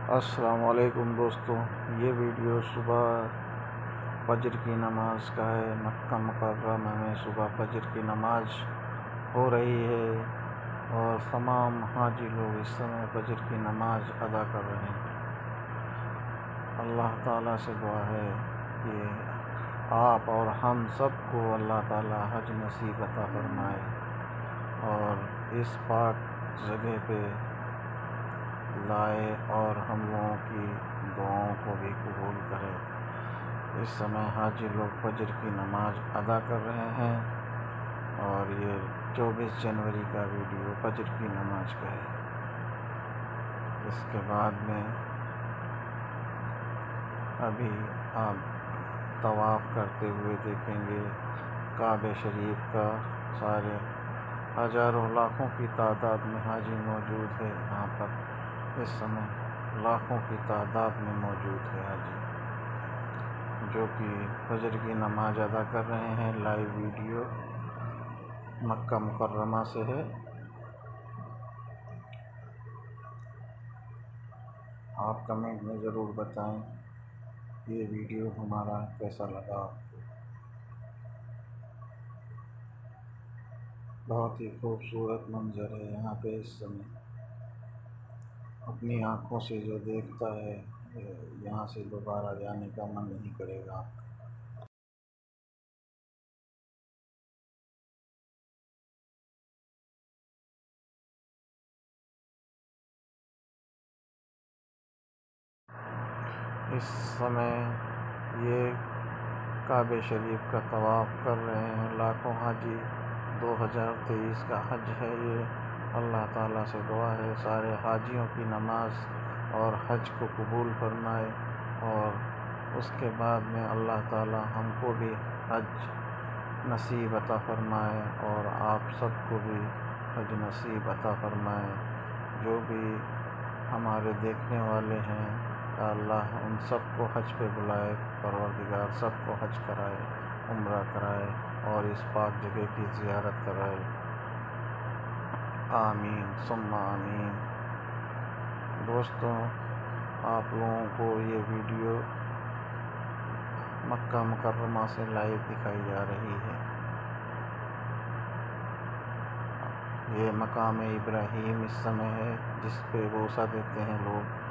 السلام علیکم دوستوں، یہ ویڈیو صبح فجر کی نماز کا ہے۔ مکہ مکرمہ میں صبح فجر کی نماز ہو رہی ہے اور تمام حاجی لوگ اس سمے فجر کی نماز ادا کر رہے ہیں۔ اللہ تعالیٰ سے دعا ہے کہ آپ اور ہم سب کو اللہ تعالیٰ حج نصیب عطا فرمائے اور اس پاک جگہ پہ لائے اور ہم لوگوں کی دعاؤں کو بھی قبول کرے۔ اس سمے حاجی لوگ فجر کی نماز ادا کر رہے ہیں اور یہ 24 جنوری کا ویڈیو فجر کی نماز کا ہے۔ اس کے بعد میں ابھی آپ طواف کرتے ہوئے دیکھیں گے کعبہ شریف کا۔ سارے ہزاروں لاکھوں کی تعداد میں حاجی موجود ہے یہاں پر۔ اس سمے لاکھوں کی تعداد میں موجود ہے حاجی جو کہ فجر کی نماز ادا کر رہے ہیں۔ لائیو ویڈیو مکہ مکرمہ سے ہے۔ آپ کمنٹ میں ضرور بتائیں یہ ویڈیو ہمارا کیسا لگا آپ کو۔ بہت ہی خوبصورت منظر ہے یہاں پہ اس سمے۔ اپنی آنکھوں سے جو دیکھتا ہے یہاں سے دوبارہ جانے کا من نہیں کرے گا۔ اس سمے یہ کعبہ شریف کا طواف کر رہے ہیں لاکھوں حاجی۔ 2023 کا حج ہے یہ۔ اللہ تعالیٰ سے دعا ہے سارے حاجیوں کی نماز اور حج کو قبول فرمائے اور اس کے بعد میں اللہ تعالیٰ ہم کو بھی حج نصیب عطا فرمائے اور آپ سب کو بھی حج نصیب عطا فرمائے۔ جو بھی ہمارے دیکھنے والے ہیں اللہ ان سب کو حج پہ بلائے، پروردگار سب کو حج کرائے، عمرہ کرائے اور اس پاک جگہ کی زیارت کرائے۔ آمین ثم آمین۔ دوستوں، آپ لوگوں کو یہ ویڈیو مکہ مکرمہ سے لائیو دکھائی جا رہی ہے۔ یہ مقام ابراہیم اس سمے ہے جس پہ بوسہ دیتے ہیں لوگ۔